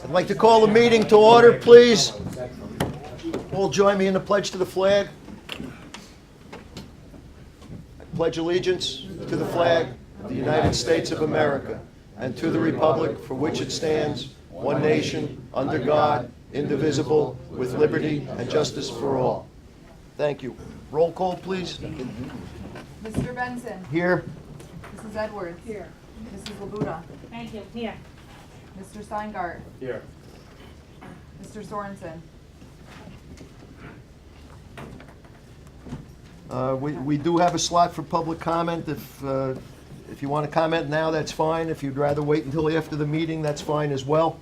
I'd like to call the meeting to order, please. All join me in the pledge to the flag. I pledge allegiance to the flag of the United States of America and to the republic for which it stands, one nation, under God, indivisible, with liberty and justice for all. Thank you. Roll call, please. Mr. Benson. Here. Mrs. Edwards. Here. Mrs. Labuda. Thank you. Here. Mr. Steingart. Here. Mr. Sorensen. We do have a slot for public comment. If you want to comment now, that's fine. If you'd rather wait until after the meeting, that's fine as well.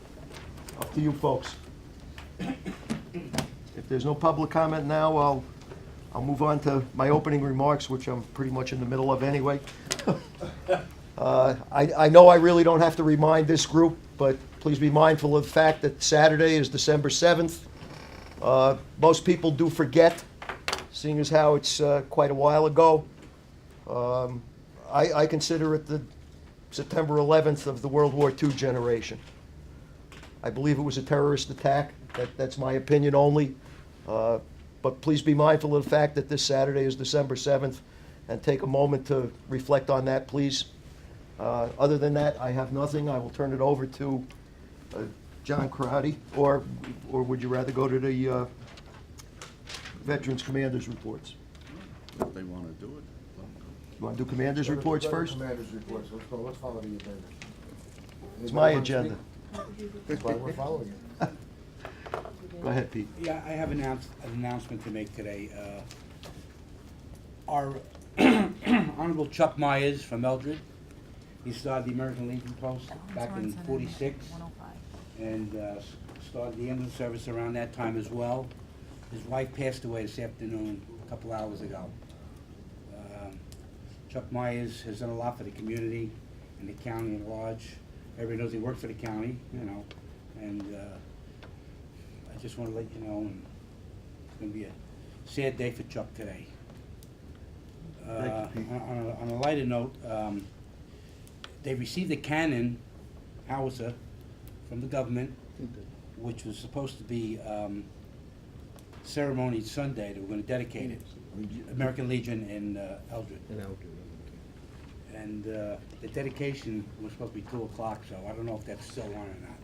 Up to you folks. If there's no public comment now, I'll move on to my opening remarks, which I'm pretty much in the middle of anyway. I know I really don't have to remind this group, but please be mindful of the fact that Saturday is December 7th. Most people do forget, seeing as how it's quite a while ago. I consider it the September 11th of the World War II generation. I believe it was a terrorist attack. That's my opinion only. But please be mindful of the fact that this Saturday is December 7th, and take a moment to reflect on that, please. Other than that, I have nothing. I will turn it over to John Karate, or would you rather go to the Veterans Commanders Reports? If they want to do it. You want to do Commanders Reports first? Commanders reports, let's follow the agenda. It's my agenda. That's why we're following it. Go ahead, Pete. Yeah, I have an announcement to make today. Our Honorable Chuck Myers from Eldred, he started the American Legion Post back in '46, and started the ambulance service around that time as well. His wife passed away this afternoon, a couple hours ago. Chuck Myers has done a lot for the community and the county at large. Everybody knows he worked for the county, you know, and I just want to let you know, and it's going to be a sad day for Chuck today. On a lighter note, they received a cannon howitzer from the government, which was supposed to be ceremony Sunday. They were going to dedicate it. American Legion in Eldred. And the dedication was supposed to be 2 o'clock, so I don't know if that's still on or not.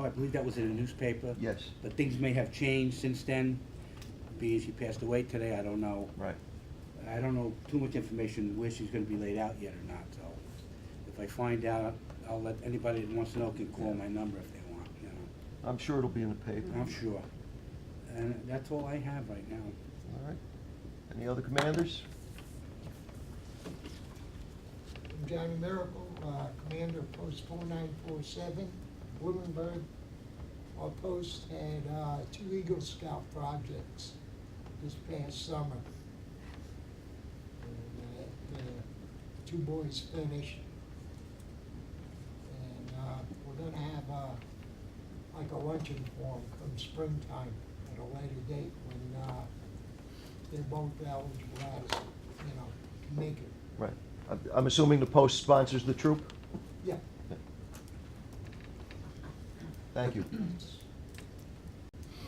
I believe that was in a newspaper. Yes. But things may have changed since then, being she passed away today, I don't know. Right. I don't know too much information where she's gonna be laid out yet or not, so if I find out, I'll let anybody that wants to know can call my number if they want, you know. I'm sure it'll be in the paper. I'm sure. And that's all I have right now. All right. Any other commanders? Johnny Miracle, Commander Post 4947, Bloomingburg. Our post had 2 Eagle Scout projects this past summer. And, 2 boys finished. And we're going to have like a luncheon for them come springtime at a later date when they're both eligible as, to make it. Right. I'm assuming the Post sponsors the troop? Yeah. Thank you.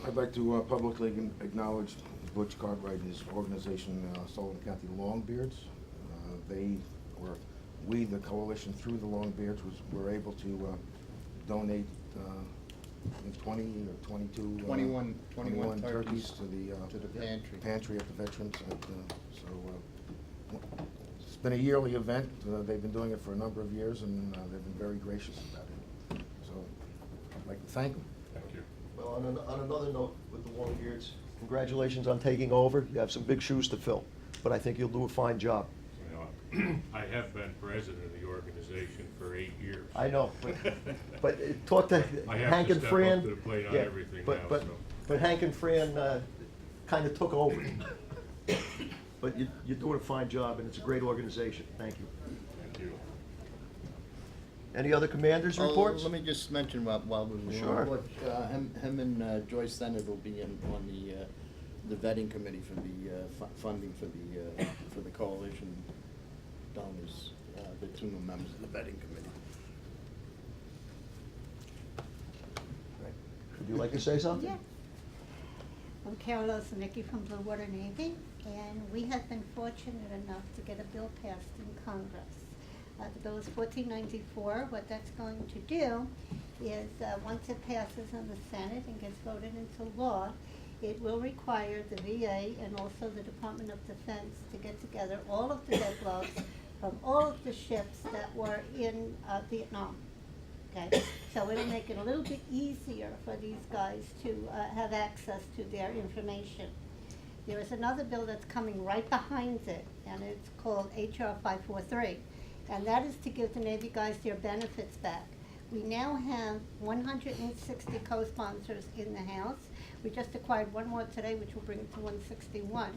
I'd like to publicly acknowledge Butch Cartwright and his organization, Sullivan County Longbeards. We, the coalition through the Longbeards, were able to donate I think 20 or 22 21 turkeys to the pantry. Pantry at the Veterans. It's been a yearly event. They've been doing it for a number of years, and they've been very gracious about it. So I'd like to thank them. Thank you. Well, on another note with the Longbeards, congratulations on taking over. You have some big shoes to fill, but I think you'll do a fine job. I have been president of the organization for 8 years. I know, but talk to I Hank have and to step Fran. up to the plate on Yeah, everything but, now, but, so. but Hank and Fran kind of took over. But you're doing a fine job, and it's a great organization. Thank you. Thank you. Any other commanders' reports? Let me just mention while we're Sure. him and Joyce Senate will be on the vetting committee for the funding for the coalition donors, the 2 new members of the vetting committee. Would you like to say something? Yeah. I'm Carol Osanicki from Blue Water Navy, and we have been fortunate enough to get a bill passed in Congress. The bill is 1494. What that's going to do is, once it passes in the Senate and gets voted into law, it will require the VA and also the Department of Defense to get together all of the dead logs from all of the ships that were in Vietnam. Okay, so it'll make it a little bit easier for these guys to have access to their information. There is another bill that's coming right behind it, and it's called HR 543, and that is to give the Navy guys their benefits back. We now have 160 co-sponsors in the House. We just acquired one more today, which will bring it to 161.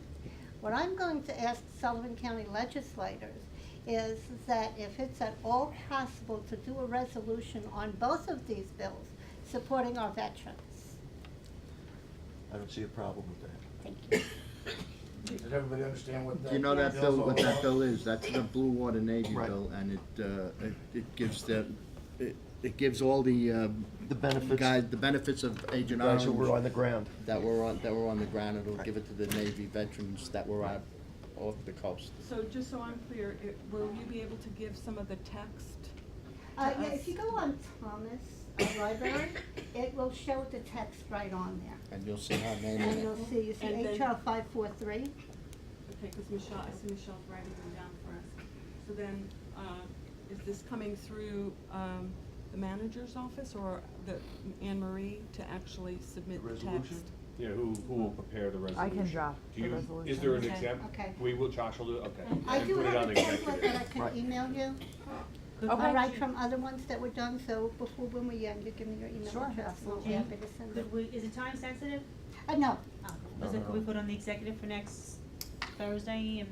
What I'm going to ask Sullivan County legislators is that if it's at all possible to do a resolution on both of these bills supporting our veterans. I don't see a problem with that. Thank you. Does everybody understand what that? Do you know that bill's bill, all what that about? bill is? That's the Blue Water Navy Right. bill, and it gives it gives all the The benefits, guys, the benefits of Agent guys who were on Orange the ground. that were on the ground. It'll give it to the Navy veterans that were out off the coast. So just so I'm clear, will you be able to give some of the text? Yeah, if you go on Thomas Library, it will show the text right on there. And you'll see her name And in it. you'll see, you see And then- HR 543. Okay, because Michelle, I see Michelle's writing them down for us. So then, is this coming through the manager's office or Anne Marie to actually submit the Resolution? text? Yeah, who will prepare the resolution? I can draft Do the you- resolution. Is there an Okay. exempt? Okay. We will, Josh will do it, okay. I And do put it have on a the template executive. that I can Right. email you. Okay. Right, from other ones that were done, so before when we end, you give me your email Sure, address, and I'll be absolutely. happy to send it. Could we, is it time sensitive? No. Is it, could we put on the executive for next Thursday and,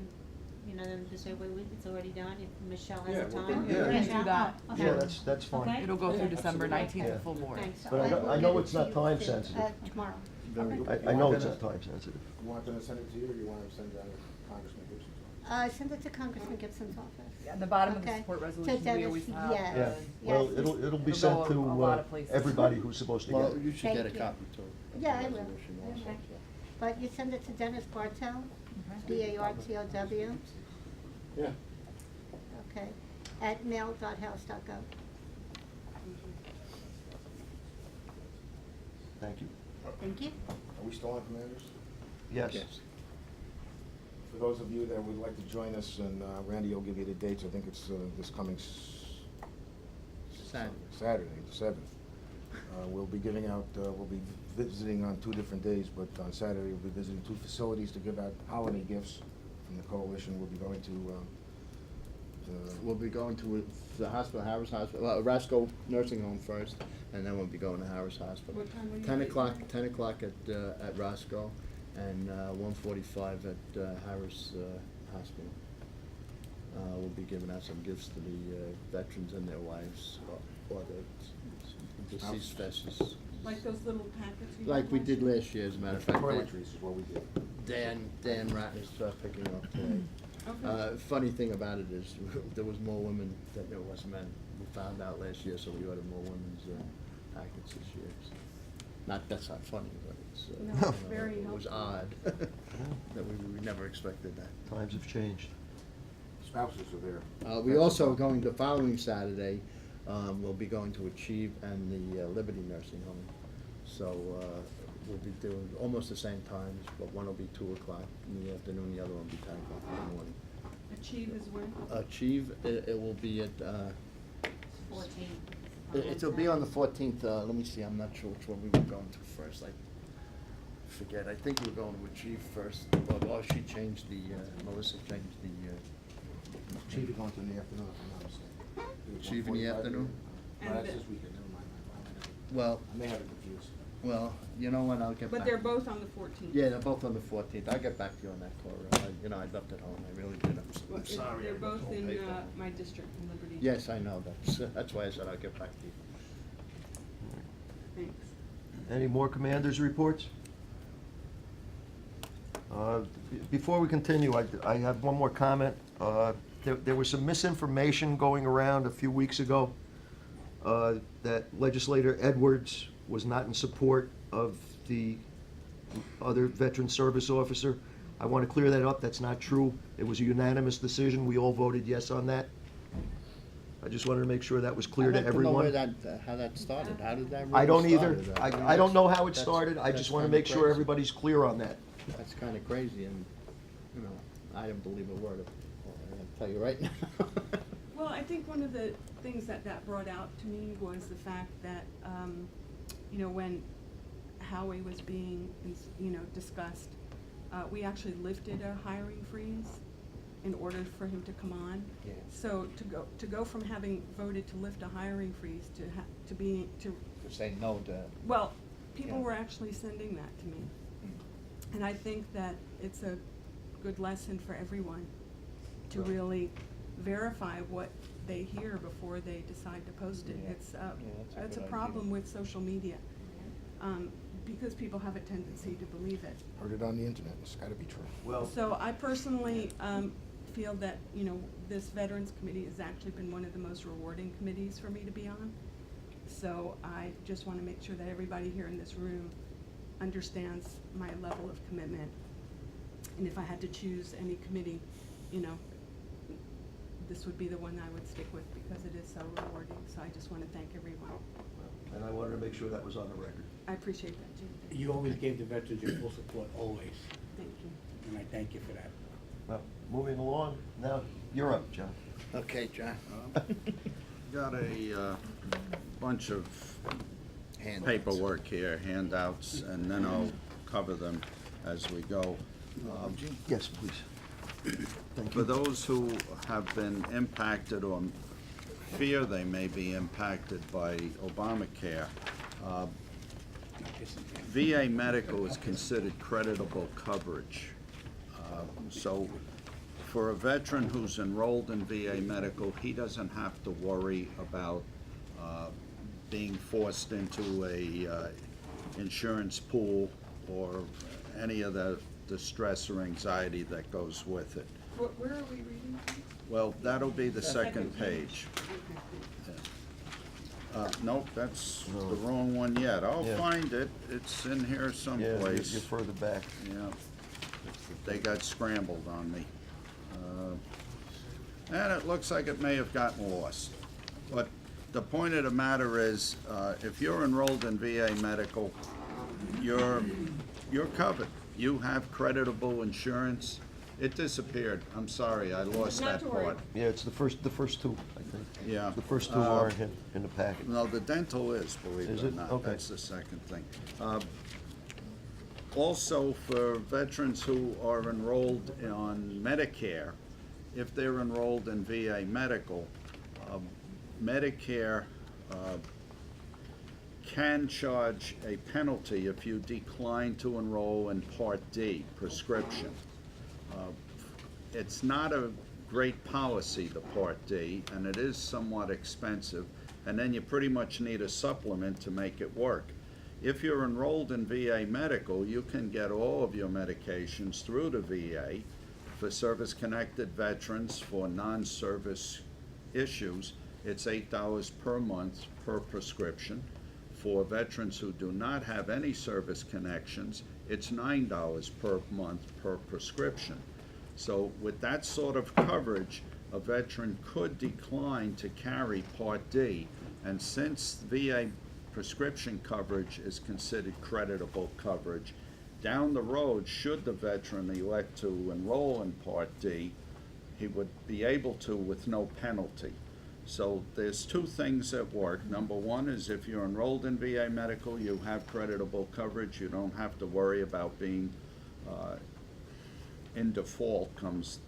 you know, then this way it's already done if Michelle Yeah, has the we'll time? do- yeah. We can do that. Oh, okay. Yeah, that's fine. Okay. It'll go through Yeah, December absolutely. 19th, Yeah. full board. Thanks. But I know- will I know get it it's to not you time soon, sensitive. Tomorrow. Very Okay. good. I know it's not time sensitive. You want them to send it to you, or you want them to send it to Congressman Gibson's office? Send it to Congressman Gibson's office. At the bottom of the Okay. support To resolution, we Dennis, always have. yes. Yeah, well, Yes. it'll be It'll sent go to a lot of places. everybody who's supposed to get Well, it. you should Thank get a you. copy too. Yeah, I will. Resolution I also. will. But you send it to Dennis Bartow, BARTOW, Yeah. okay, at mail.house.gov. Thank you. Thank you. Are we still on, Commanders? Yes. For those of you that would like to join us, and Randy will give you the dates, I think it's this coming Saturday, the 7th. We'll be giving out, we'll be visiting on 2 different days, but on Saturday we'll be visiting 2 facilities to give out holiday gifts from the coalition. We'll be going to We'll be going to the hospital, Harris Hospital, Rasco Nursing Home first, and then we'll be going to Harris Hospital. What time will you 10 be o'clock, there? 10 o'clock at Rasco, and 1:45 at Harris Hospital. We'll be giving out some gifts to the veterans and their wives, or the deceased spouses. Like those little packets you Like had we last did year? last year, as a matter of fact. toiletries is what we did. Dan Ratner's picking up today. Okay. Funny thing about it is, there was more women than there was men. We found out last year, so we ordered more women's packets this year. So, that's not funny, but it's, No, it's very it was helpful. odd. That we never expected that. Times have changed. Spouses are there. We also are going, the following Saturday, we'll be going to Achieve and the Liberty Nursing Home. So, we'll be doing almost the same times, but one will be 2 o'clock in the afternoon, the other one will be 10 o'clock in the morning. Achieve is when? Achieve, it will be at, 14. it'll be on the 14th, let me see, I'm not sure which one we were going to first, I forget, I think we were going to Achieve first, well, she changed Melissa changed the, Chief, you're going to in the afternoon, if I'm not mistaken. Chief in the 1:45? afternoon? No, that's this weekend, never mind. well, I may have it confused. well, you know what, I'll get back. But they're both on the 14th. Yeah, they're both on the 14th. I'll get back to you on that, Cora. I left it home. I really did. Well, I'm sorry. They're I left both the whole in paper. my district in Liberty. Yes, I know. That's why I said I'll get back to you. Thanks. Any more commanders' reports? Before we continue, I have one more comment. There was some misinformation going around a few weeks ago that Legislator Edwards was not in support of the other veteran service officer. I want to clear that up. That's not true. It was a unanimous decision. We all voted yes on that. I just wanted to make sure that was clear to everyone. I'd like to know where that, how that started, how did that really I don't either. start? I don't know how it That's- started. I that's just want to kinda make sure crazy. everybody's clear on that. That's kinda crazy, and, you know, I didn't believe a word of it, I'll tell you right now. Well, I think one of the things that brought out to me was the fact that, you know, when Howie was being, you know, discussed, we actually lifted a hiring freeze in order for him to come on. Yeah. So to go from having voted to lift a hiring freeze to being, to, Say no to. well, people Yeah. were actually sending that to me. And I think that it's a good lesson for everyone to Right. really verify what they hear before they decide to post it. Yeah. It's, that's a a good problem idea. with social media, because people have a tendency to believe it. Heard it on the internet, it's gotta be true. Well, So I personally, feel that, you know, this Veterans Committee has actually been one of the most rewarding committees for me to be on. So I just wanna make sure that everybody here in this room understands my level of commitment. And if I had to choose any committee, you know, this would be the one I would stick with because it is so rewarding. So I just wanna thank everyone. and I wanted to make sure that was on the record. I appreciate that, Jim. Thank You always gave the veterans your full support, always, Thank you. and I thank you for that. Well, moving along, now, you're up, John. Okay, John. Got a bunch of Handouts. paperwork here, handouts, and then I'll cover them as we go. Yes, please. Thank For you. those who have been impacted or fear they may be impacted by Obamacare, VA medical is considered creditable coverage. So for a veteran who's enrolled in VA medical, he doesn't have to worry about being forced into a insurance pool or any of the stress or anxiety that goes with it. Where are we reading from? Well, that'll be the second page. Nope, that's No. the wrong one yet. I'll Yeah. find it. It's in here Yeah, you're someplace. further back. Yeah. They got scrambled on me. And it looks like it may have gotten lost. But the point of the matter is, if you're enrolled in VA medical, you're covered. You have creditable insurance. It disappeared. I'm sorry, I lost Not that to worry. part. Yeah, it's the first two, I think. Yeah. The first two are in the packet. No, the dental is, believe Is it or it? not. Okay. That's the second thing. Also, for veterans who are enrolled on Medicare, if they're enrolled in VA medical, Medicare can charge a penalty if you decline to enroll in Part D, prescription. It's not a great policy, the Part D, and it is somewhat expensive, and then you pretty much need a supplement to make it work. If you're enrolled in VA medical, you can get all of your medications through the VA. For service-connected veterans, for non-service issues, it's $8 per month per prescription. For veterans who do not have any service connections, it's $9 per month per prescription. So with that sort of coverage, a veteran could decline to carry Part D, and since VA prescription coverage is considered creditable coverage, down the road, should the veteran elect to enroll in Part D, he would be able to with no penalty. So there's two things at work. Number one is if you're enrolled in VA medical, you have creditable coverage. You don't have to worry about being in default comes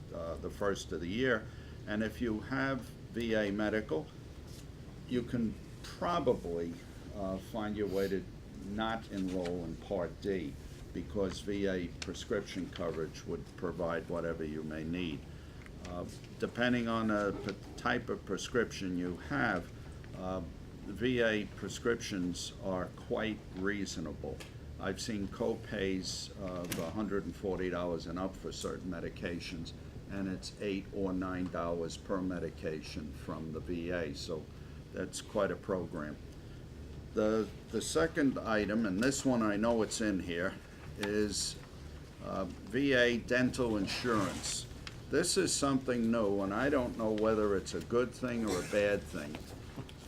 the first of the year. And if you have VA medical, you can probably find your way to not enroll in Part D because VA prescription coverage would provide whatever you may need. Depending on the type of prescription you have, VA prescriptions are quite reasonable. I've seen co-pays of $140 and up for certain medications, and it's $8 or $9 per medication from the VA, so that's quite a program. The second item, and this one I know it's in here, is VA dental insurance. This is something new, and I don't know whether it's a good thing or a bad thing.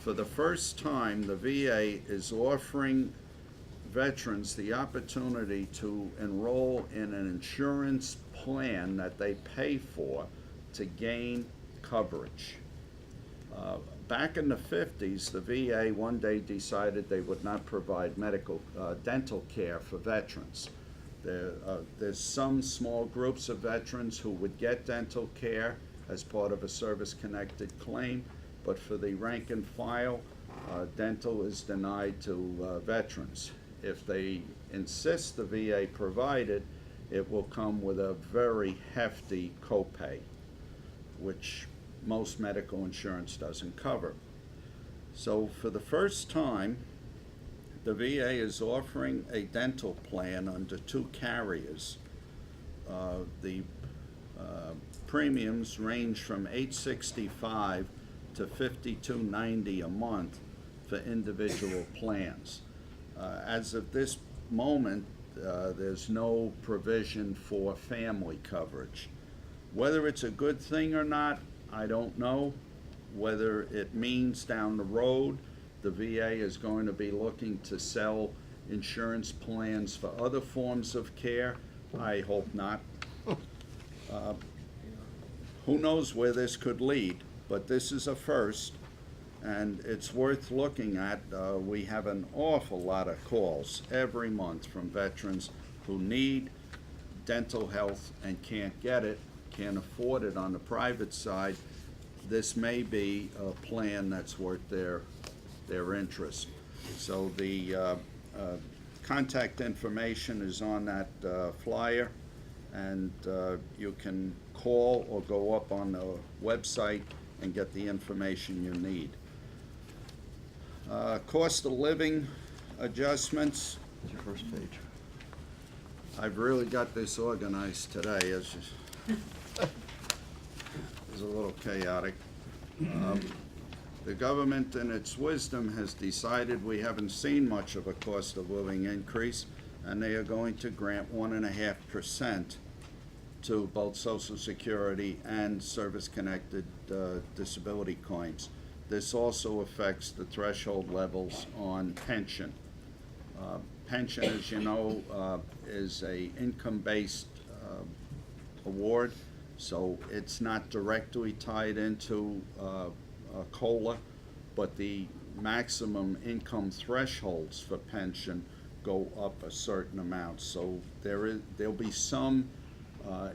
For the first time, the VA is offering veterans the opportunity to enroll in an insurance plan that they pay for to gain coverage. Back in the 50s, the VA one day decided they would not provide dental care for veterans. There's some small groups of veterans who would get dental care as part of a service-connected claim, but for the rank and file, dental is denied to veterans. If they insist the VA provide it, it will come with a very hefty copay, which most medical insurance doesn't cover. So for the first time, the VA is offering a dental plan under two carriers. The premiums range from $865 to $52.90 a month for individual plans. As of this moment, there's no provision for family coverage. Whether it's a good thing or not, I don't know. Whether it means down the road the VA is going to be looking to sell insurance plans for other forms of care, I hope not. Who knows where this could lead, but this is a first, and it's worth looking at. We have an awful lot of calls every month from veterans who need dental health and can't get it, can't afford it on the private side. This may be a plan that's worth their interest. So the contact information is on that flyer, and you can call or go up on the website and get the information you need. Cost of living adjustments. It's your first page. I've really got this organized today. It's just it's a little chaotic. The government, in its wisdom, has decided we haven't seen much of a cost of living increase, and they are going to grant 1.5% to both Social Security and service-connected disability claims. This also affects the threshold levels on pension. Pension, as you know, is a income-based award, so it's not directly tied into COLA, but the maximum income thresholds for pension go up a certain amount. So there'll be some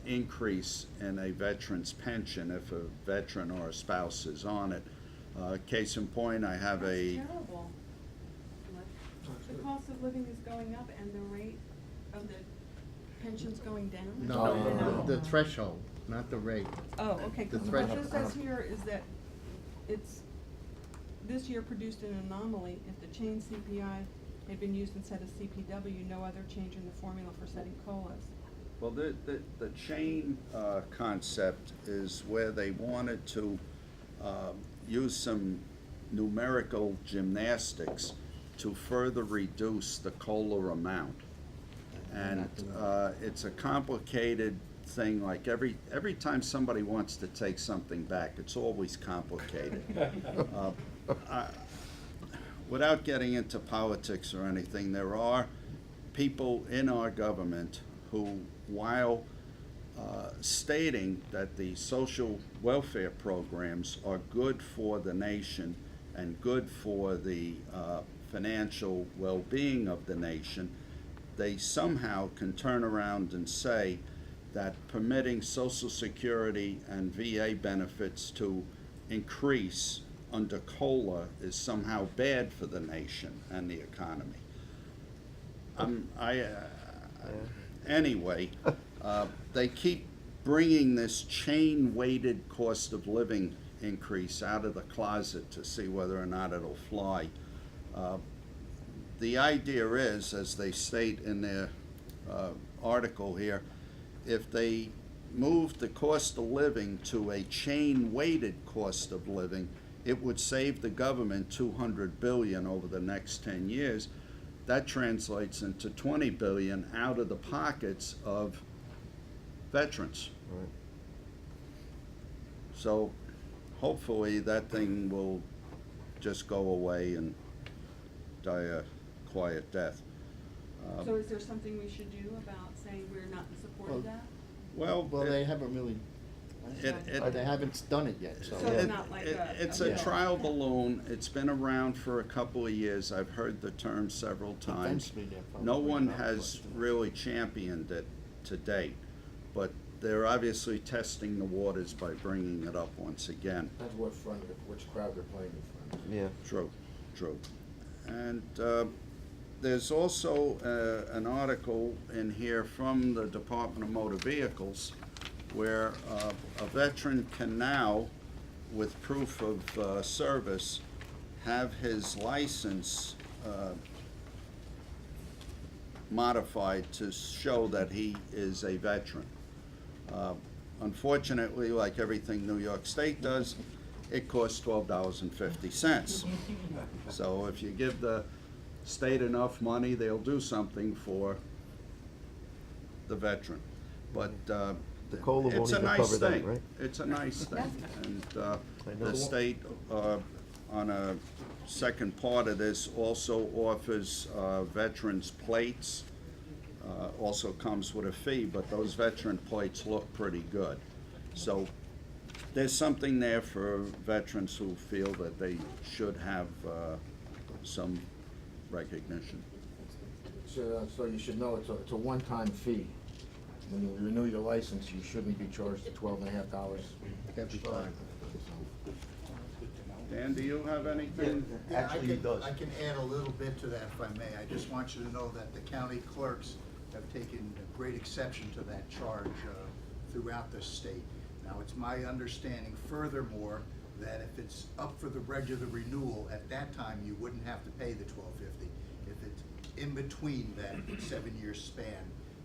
increase in a veteran's pension if a veteran or a spouse is on it. Case in point, I have That's a terrible. The cost of living is going up and the rate of the pension's going down? No, the threshold, not the rate. Oh, okay, The because what threshold. this says here is that it's, this year produced an anomaly. If the chain CPI had been used instead of CPW, no other change in the formula for setting COLAs. Well, the chain concept is where they wanted to use some numerical gymnastics to further reduce the COLA amount. And it's a complicated thing, like every time somebody wants to take something back, it's always complicated. Without getting into politics or anything, there are people in our government who, while stating that the social welfare programs are good for the nation and good for the financial well-being of the nation, they somehow can turn around and say that permitting Social Security and VA benefits to increase under COLA is somehow bad for the nation and the economy. Anyway, they keep bringing this chain-weighted cost of living increase out of the closet to see whether or not it'll fly. The idea is, as they state in their article here, if they move the cost of living to a chain-weighted cost of living, it would save the government 200 billion over the next 10 years. That translates into 20 billion out of the pockets of veterans. Right. So hopefully that thing will just go away and die a quiet death. So is there something we should do about saying we're not in support of that? Well, Well, they haven't really, they haven't done it yet, so. So it's not like a. It's a a bill. trial balloon. It's been around for a couple of years. I've heard the term several times. Eventually they're No probably one not has going to. really championed it to date, but they're obviously testing the waters by bringing it up once again. Depends what front, which crowd they're playing in front. Yeah. True, true. And there's also an article in here from the Department of Motor Vehicles where a veteran can now, with proof of service, have his license modified to show that he is a veteran. Unfortunately, like everything New York State does, it costs $12.50. So if you give the state enough money, they'll do something for the veteran. But The COLA won't it's a even nice cover that, thing. right? It's a nice thing. And I know. the state, on a second part of this, also offers veterans plates. Also comes with a fee, but those veteran plates look pretty good. So there's something there for veterans who feel that they should have some recognition. So you should know it's a one-time fee. When you renew your license, you shouldn't be charged $12.50 every time. Dan, do you have anything? Yeah, actually, he does. I can add a little bit to that if I may. I just want you to know that the county clerks have taken great exception to that charge throughout the state. Now, it's my understanding furthermore that if it's up for the regular renewal, at that time, you wouldn't have to pay the $12.50. If it's in between that 7-year span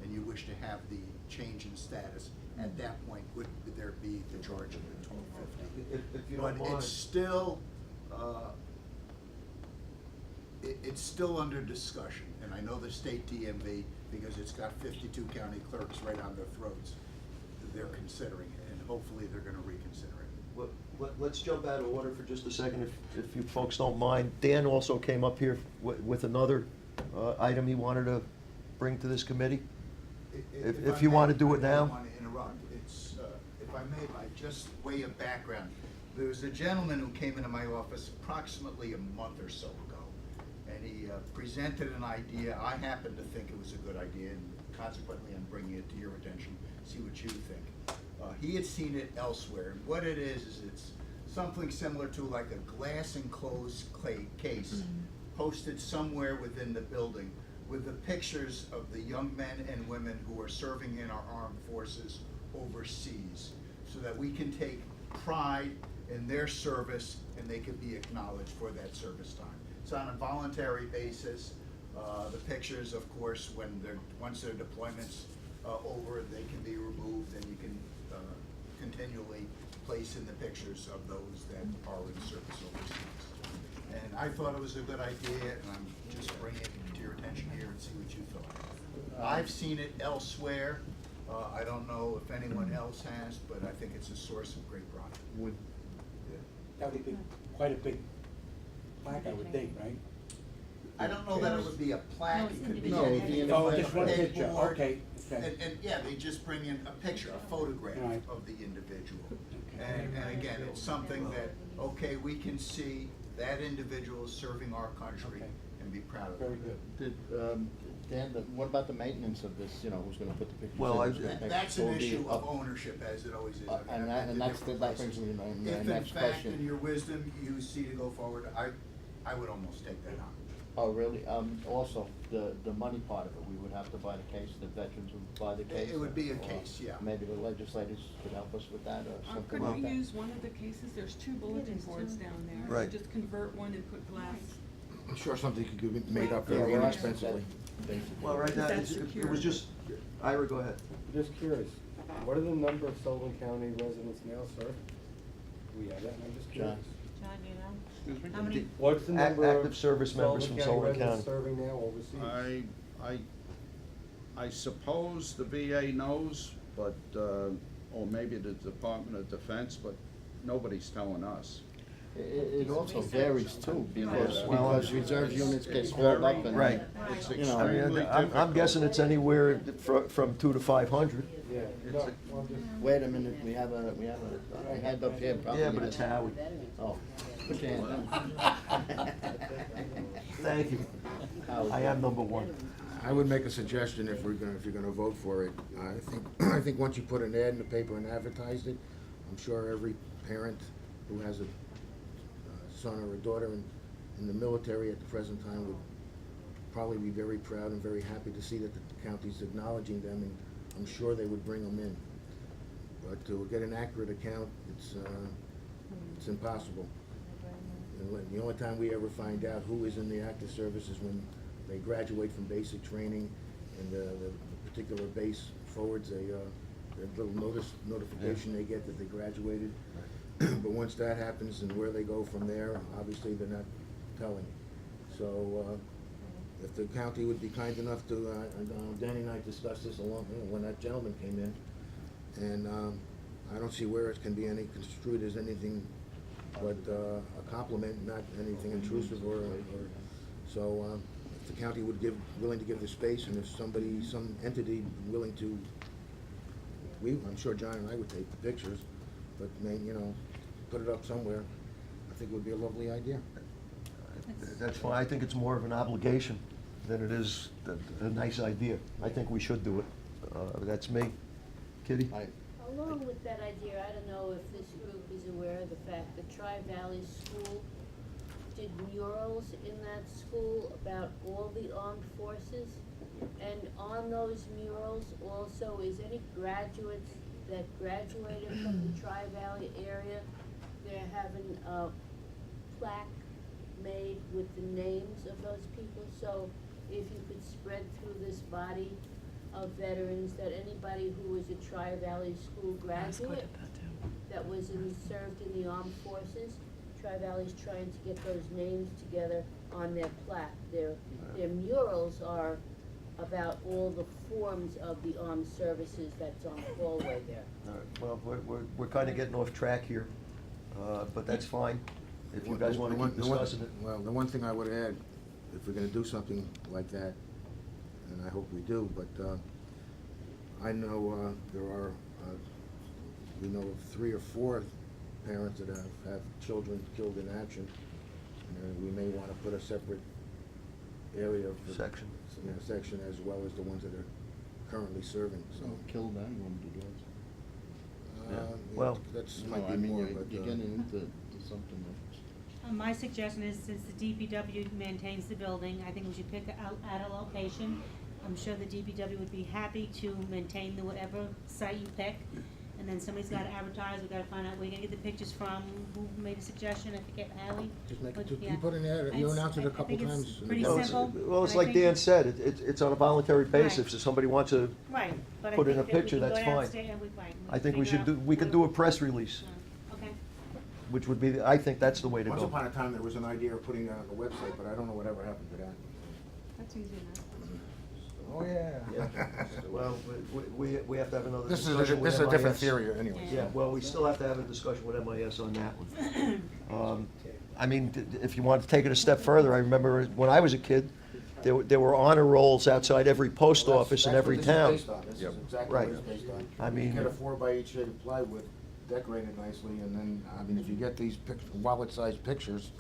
and you wish to have the change in status, at that point, would there be the charge of the $12.50? If you But don't mind. it's still, it's still under discussion, and I know the state DMV, because it's got 52 county clerks right on their throats, they're considering it, and hopefully they're gonna reconsider it. Let's jump out of order for just a second, if you folks don't mind. Dan also came up here with another item he wanted to bring to this committee. If I you may, want to do it I now. don't want to interrupt. It's, if I may, by just way of background, there was a gentleman who came into my office approximately a month or so ago, and he presented an idea. I happened to think it was a good idea, and consequently I'm bringing it to your attention, see what you think. He had seen it elsewhere, and what it is it's something similar to like a glass enclosed case posted somewhere within the building with the pictures of the young men and women who are serving in our armed forces overseas, so that we can take pride in their service and they can be acknowledged for that service time. It's on a voluntary basis. The pictures, of course, once their deployment's over, they can be removed, and you can continually place in the pictures of those that are in service overseas. And I thought it was a good idea, and I'm just bringing it to your attention here and see what you thought. I've seen it elsewhere. I don't know if anyone else has, but I think it's a source of great pride. That would be quite a big plaque, I would think, right? I don't know that it would be a plaque, No, it's it could be individual. Oh, a just one picture, pegboard. okay, okay. And yeah, they just bring in a picture, a photograph Right. of the individual. Okay. And again, it's something that, okay, we can see that individual is serving our country Okay. and be proud of Very it. good. Dan, what about the maintenance of this, who's gonna put the pictures in? Well, Who's gonna make- That's will an it be issue of up- ownership, as it always is. And that brings me to my If in next fact, question. in your wisdom, you see to go forward, I would almost take that on. Oh, really? Also, the money part of it, we would have to buy the case, the veterans would buy the case? It would be a or case, yeah. Maybe the legislators could help us with that, or something Couldn't like we that? use one of the cases? There's 2 bulletin there's boards two. down there. Right. Just convert one and put glass. I'm sure something could be made up Yeah, very well, inexpensively. Well, right now, That's it was secure. just, Ira, go ahead. Just curious, what are the number of Sullivan County residents now, sir? Do we have that, I'm just curious. John, you know? Excuse me? How many, What's the number of Active service members from Sullivan County. Serving now overseas? I suppose the VA knows, but, or maybe the Department of Defense, but nobody's telling us. It also varies too, because, Well, because reserve units get called up and. Right. It's You know, I extremely mean, I'm difficult. guessing it's anywhere from 2 to 500. Yeah. It's No, a- well, just- Wait a minute, we have a hand up here probably. Yeah, but it's Howie. Oh, put your hand down. Thank you. I am number one. I would make a suggestion if you're gonna vote for it. I think once you put an ad in the paper and advertised it, I'm sure every parent who has a son or a daughter in the military at the present time would probably be very proud and very happy to see that the county's acknowledging them, and I'm sure they would bring them in. But to get an accurate account, it's impossible. And the only time we ever find out who is in the active service is when they graduate from basic training, and the particular base forwards a little notification they get that they graduated. But once that happens and where they go from there, obviously they're not telling. So if the county would be kind enough to, Danny and I discussed this when that gentleman came in, and I don't see where it can be any construed as anything but a compliment, not anything intrusive or so. If the county would willing to give the space, and if some entity willing to, I'm sure John and I would take the pictures, but put it up somewhere, I think it would be a lovely idea. That's fine. I think it's more of an obligation than it is a nice idea. I think we should do it. That's me. Kitty? Along with that idea, I don't know if this group is aware of the fact that Tri-Valley School did murals in that school about all the armed forces. And on those murals also is any graduates that graduated from the Tri-Valley area. They're having a plaque made with the names of those people. So if you could spread through this body of veterans that anybody who was a Tri-Valley School graduate that was served in the armed forces, Tri-Valley's trying to get those names together on their plaque. Their murals are about all the forms of the armed services that's on the hallway there. All right. Well, we're kind of getting off track here, but that's fine. If you guys want to keep discussing it. Well, the one thing I would add, if we're gonna do something like that, and I hope we do, but I know we know of 3 or 4 parents that have children killed in action, and we may want to put a separate area for Section. section as well as the ones that are currently serving. So Kill them, wounded ones. Well, that's No, might I be mean, more, you're but getting into something that's. my suggestion is, since the DPW maintains the building, I think we should pick out a location. I'm sure the DPW would be happy to maintain whatever site you pick. And then somebody's gotta advertise, we gotta find out where you're gonna get the pictures from, who made a suggestion, I forget, Ally? just make But, it. yeah. You put an ad. You announced it a I couple think it's times. pretty No, simple. Well, it's and I like think- Dan said, it's on a voluntary basis. Right. If somebody wants to Right, but I put in think a that we picture, can go that's fine. downstairs and I think we figure should out we could what- do a press release, Okay. which would be, I think that's the way to Once go. upon a time, there was an idea of putting that on the website, but I don't know whatever happened to that. That's easy enough. Oh, yeah. Well, we have to have another This discussion is with a different MIS. theory anyway. Yeah, well, we still have to have a discussion with MIS on that one. I mean, if you want to take it a step further, I remember when I was a kid, there were honor rolls outside every post office in every town. That's what this is based on. This is exactly Right. what it's based on. I mean- You get a 4x8 sheet of plywood decorated nicely, and then, I mean, if you get these wallet-sized pictures,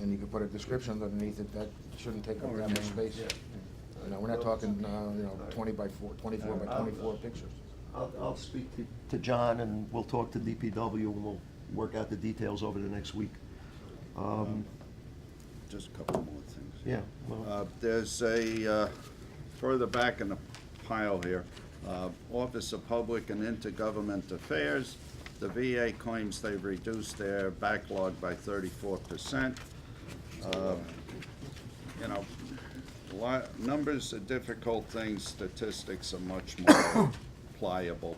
and you can put a description underneath it, that shouldn't take up that much space. You know, we're not talking, 20 by 4, 24 by 24 pictures. I'll speak to John, and we'll talk to DPW, and we'll work out the details over the next week. Just a couple more things. Yeah, well, There's a, further back in the pile here, Office of Public and Intergovernment Affairs. The VA claims they've reduced their backlog by 34%. Numbers are difficult things, statistics are much more pliable.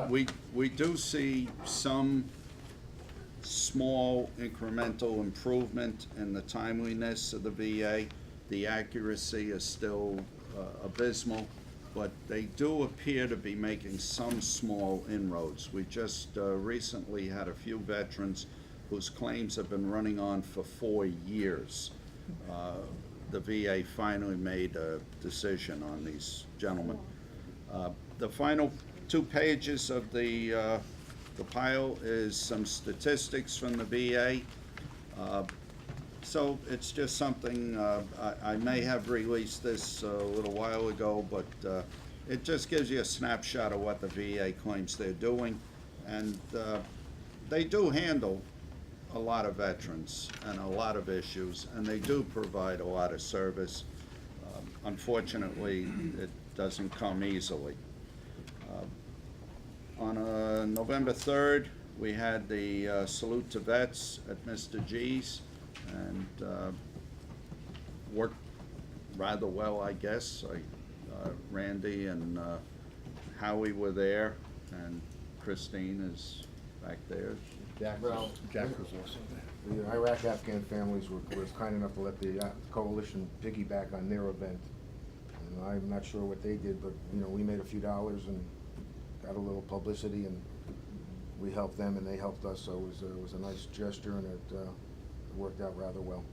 We do see some small incremental improvement in the timeliness of the VA. The accuracy is still abysmal, but they do appear to be making some small inroads. We just recently had a few veterans whose claims have been running on for 4 years. The VA finally made a decision on these gentlemen. The final 2 pages of the pile is some statistics from the VA. So it's just something, I may have released this a little while ago, but it just gives you a snapshot of what the VA claims they're doing. And they do handle a lot of veterans and a lot of issues, and they do provide a lot of service. Unfortunately, it doesn't come easily. On November 3rd, we had the salute to vets at Mr. G's, and worked rather well, I guess. Randy and Howie were there, and Christine is back there. Jack Well, was also there. The Iraq-Afghan families were kind enough to let the coalition piggyback on their event. And I'm not sure what they did, but, you know, we made a few dollars and got a little publicity, and we helped them and they helped us, so it was a nice gesture, and it worked out rather well.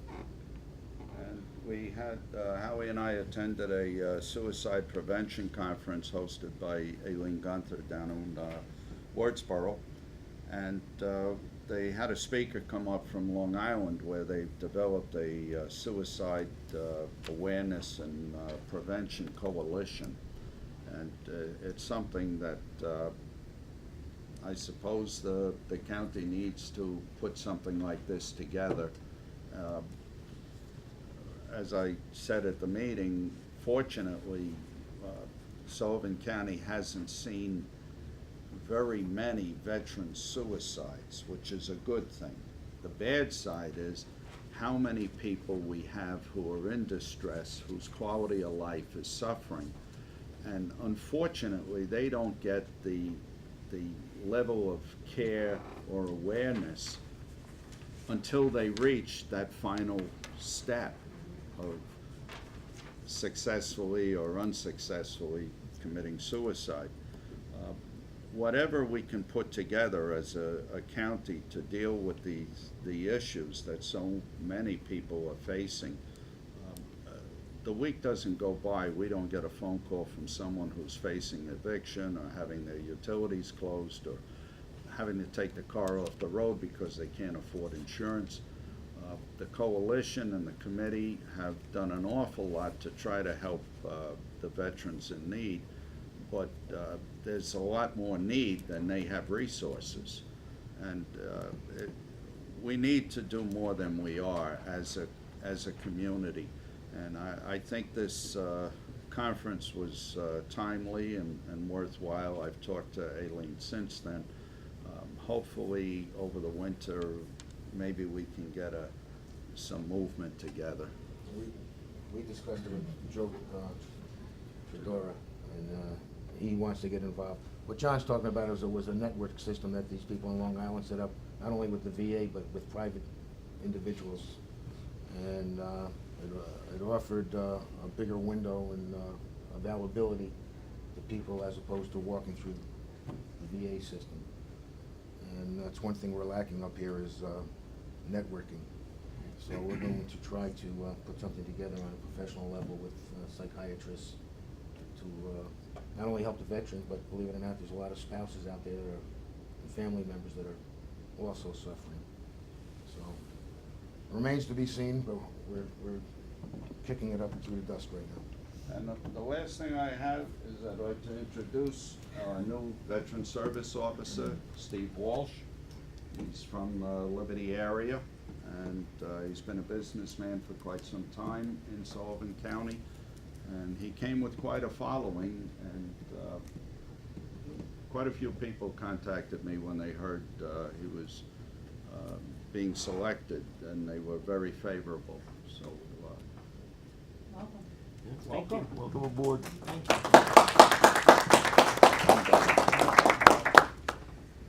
And we had, Howie and I attended a suicide prevention conference hosted by Aileen Gunther down in Wardsboro. And they had a speaker come up from Long Island where they've developed a suicide awareness and prevention coalition. And it's something that I suppose the county needs to put something like this together. As I said at the meeting, fortunately, Sullivan County hasn't seen very many veteran suicides, which is a good thing. The bad side is how many people we have who are in distress, whose quality of life is suffering, and unfortunately they don't get the level of care or awareness until they reach that final step of successfully or unsuccessfully committing suicide. Whatever we can put together as a county to deal with the issues that so many people are facing. The week doesn't go by, we don't get a phone call from someone who's facing eviction or having their utilities closed or having to take the car off the road because they can't afford insurance. The coalition and the committee have done an awful lot to try to help the veterans in need, but there's a lot more need than they have resources. And we need to do more than we are as a community. And I think this conference was timely and worthwhile. I've talked to Aileen since then. Hopefully over the winter, maybe we can get some movement together. We discussed it with Joe Fedora, and he wants to get involved. What John's talking about was a network system that these people in Long Island set up, not only with the VA, but with private individuals. And it offered a bigger window and availability to people as opposed to walking through the VA system. And that's one thing we're lacking up here is networking. So we're going to try to put something together on a professional level with psychiatrists to not only help the veterans, but believe it or not, there's a lot of spouses out there that are, and family members that are also suffering. So it remains to be seen, but we're kicking it up through the dust right now. And the last thing I have is I'd like to introduce our new Veteran Service Officer, Steve Walsh. He's from the Liberty area, and he's been a businessman for quite some time in Sullivan County. And he came with quite a following, and quite a few people contacted me when they heard he was being selected, and they were very favorable. So, Welcome. Welcome aboard.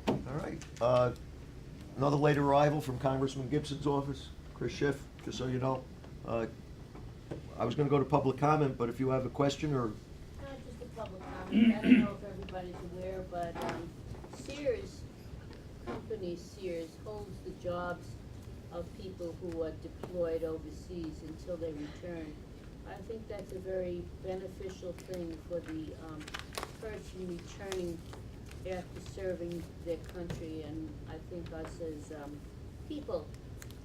All right. Another late arrival from Congressman Gibson's office, Chris Schiff, just so you know. I was gonna go to public comment, but if you have a question or, Not just a public comment, I don't know if everybody's aware, but Sears, company Sears holds the jobs of people who are deployed overseas until they return. I think that's a very beneficial thing for the person returning after serving their country, and I think us as people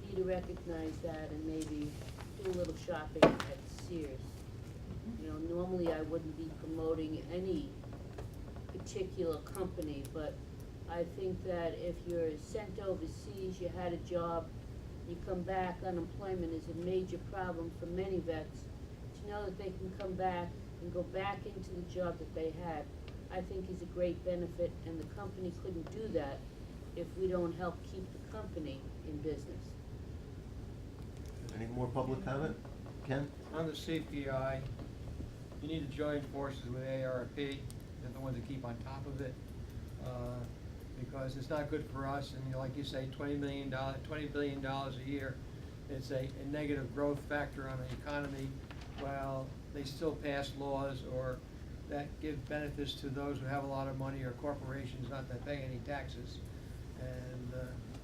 need to recognize that and maybe do a little shopping at Sears. You know, normally I wouldn't be promoting any particular company, but I think that if you're sent overseas, you had a job, you come back, unemployment is a major problem for many vets. To know that they can come back and go back into the job that they had, I think is a great benefit, and the company couldn't do that if we don't help keep the company in business. any more public comment? Ken? On the CPI, you need to join forces with ARP, they're the ones that keep on top of it, because it's not good for us, and like you say, $20 billion a year, it's a negative growth factor on the economy, while they still pass laws or that give benefits to those who have a lot of money or corporations not that pay any taxes. And,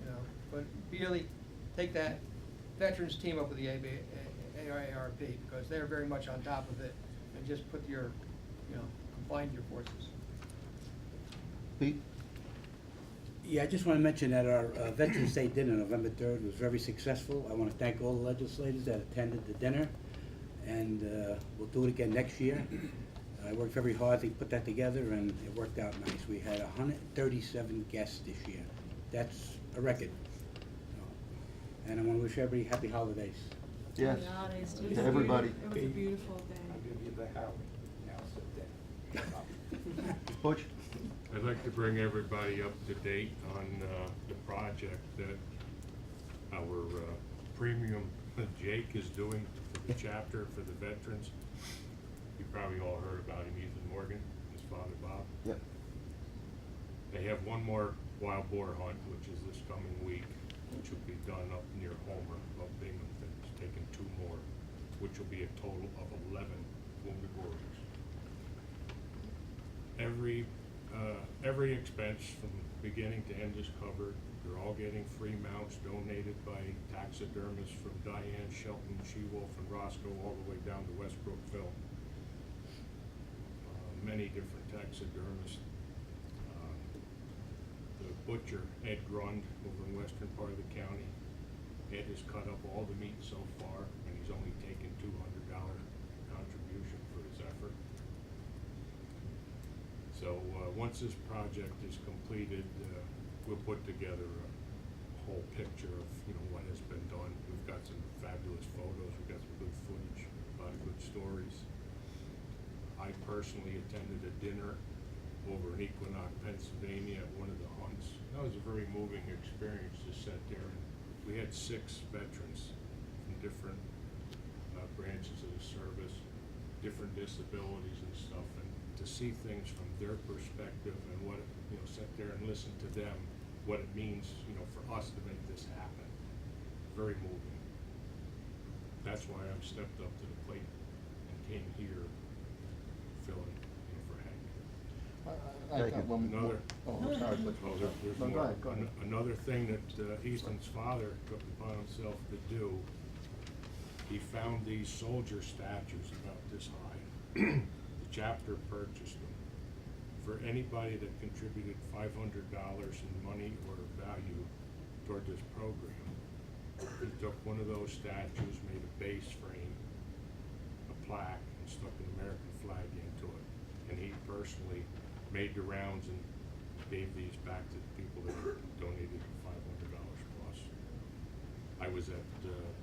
you know, but really take that veterans team up with the AARP, because they're very much on top of it, and just put your, you know, combine your forces. Pete? Yeah, I just want to mention that our Veterans Day dinner, November 3rd, was very successful. I want to thank all the legislators that attended the dinner, and we'll do it again next year. I worked very hard to put that together, and it worked out nice. We had 137 guests this year. That's a record. And I want to wish everybody happy holidays. Yes. Happy holidays to To you. everybody. It was a beautiful day. I'll give you the Howard. Now sit down. Butch? I'd like to bring everybody up to date on the project that our premium Jake is doing for the chapter for the veterans. You probably all heard about him, Ethan Morgan, his father Bob. Yep. They have one more wild boar hunt, which is this coming week, which will be done up near Homer, up Binghamton. It's taking 2 more, which will be a total of 11 wounded warriors. Every expense from beginning to end is covered. They're all getting free mounts donated by taxidermists from Diane, Shelton, She-Wolf, and Roscoe, all the way down to Westbrookville. Many different taxidermists. The butcher, Ed Grund, over in western part of the county. Ed has cut up all the meat so far, and he's only taken $200 contribution for his effort. So once this project is completed, we'll put together a whole picture of what has been done. We've got some fabulous photos, we've got some good footage, a lot of good stories. I personally attended a dinner over in Equinox, Pennsylvania at one of the hunts. That was a very moving experience to sit there, and we had 6 veterans from different branches of the service, different disabilities and stuff, and to see things from their perspective and what, sit there and listen to them, what it means, for us to make this happen. Very moving. That's why I've stepped up to the plate and came here filling, for Hank. Thank you. Another. Sorry, but. Oh, there's No, more. go ahead. Another thing that Ethan's father took upon himself to do, he found these soldier statues about this high. The chapter purchased them. For anybody that contributed $500 in money or value toward this program, he took one of those statues, made a base frame, a plaque, and stuck an American flag into it. And he personally made the rounds and gave these back to the people that donated $500 plus. I was at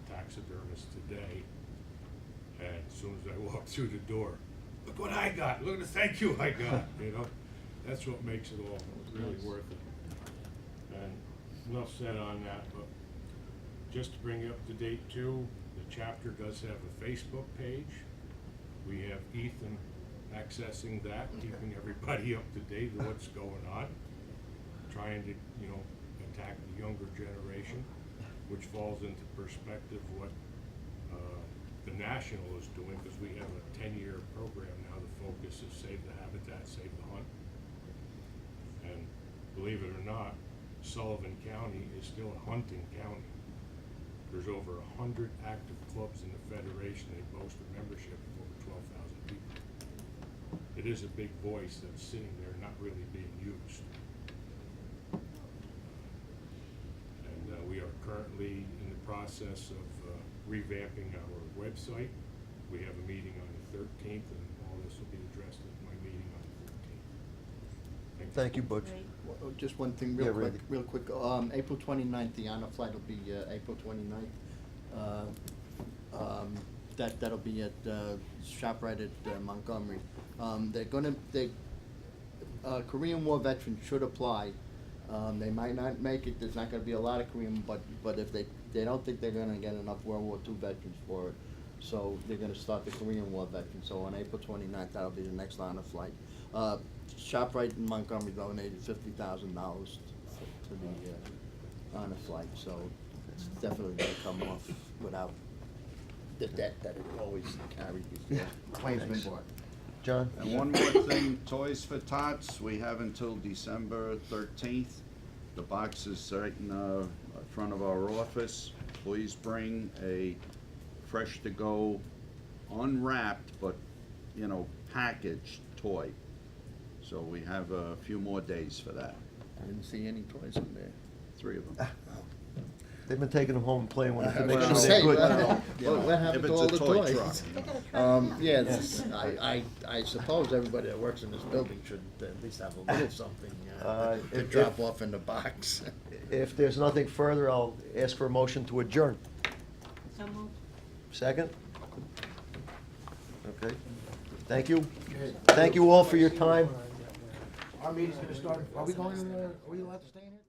taxidermist today, and as soon as I walked through the door, look what I got, look at the thank you I got, That's what makes it all really worth it. And enough said on that, but just to bring you up to date too, the chapter does have a Facebook page. We have Ethan accessing that, keeping everybody up to date with what's going on, trying to, attack the younger generation, which falls into perspective what the National is doing, because we have a 10-year program now. The focus is Save the Habitat, Save the Hunt. And believe it or not, Sullivan County is still a hunting county. There's over 100 active clubs in the Federation. They boast a membership of over 12,000 people. It is a big voice that's sitting there not really being used. And we are currently in the process of revamping our website. We have a meeting on the 13th, and all this will be addressed at my meeting on the 14th. Thank you, Butch. Well, just one thing Yeah, real quick, Randy. April 29th, the honor flight will be, April 29th. That'll be at, ShopRite at Montgomery. Korean War veterans should apply. They might not make it, there's not gonna be a lot of Korean, but if they don't think they're gonna get enough World War II veterans for it. So they're gonna start the Korean War veterans, so on April 29th, that'll be the next honor flight. ShopRite in Montgomery donated $50,000 to the honor flight, so it's definitely gonna come off without the debt that it always carried before. Claims been bought. John? And one more thing, Toys for Tots, we have until December 13th. The box is right in front of our office. Please bring a fresh-to-go, unwrapped, but, you know, packaged toy. So we have a few more days for that. I didn't see any toys in there. 3 of them. They've been taking them home and playing with them to make Well, sure Say, they're good. what happened If to it's all a the toy toys? truck. Yes, I suppose everybody that works in this building should at least have a little something to if- drop off in the box. If there's nothing further, I'll ask for a motion to adjourn. So moved. Second? Okay. Thank you. Thank you all for your time. Our meeting's gonna start, are we allowed to stay in here?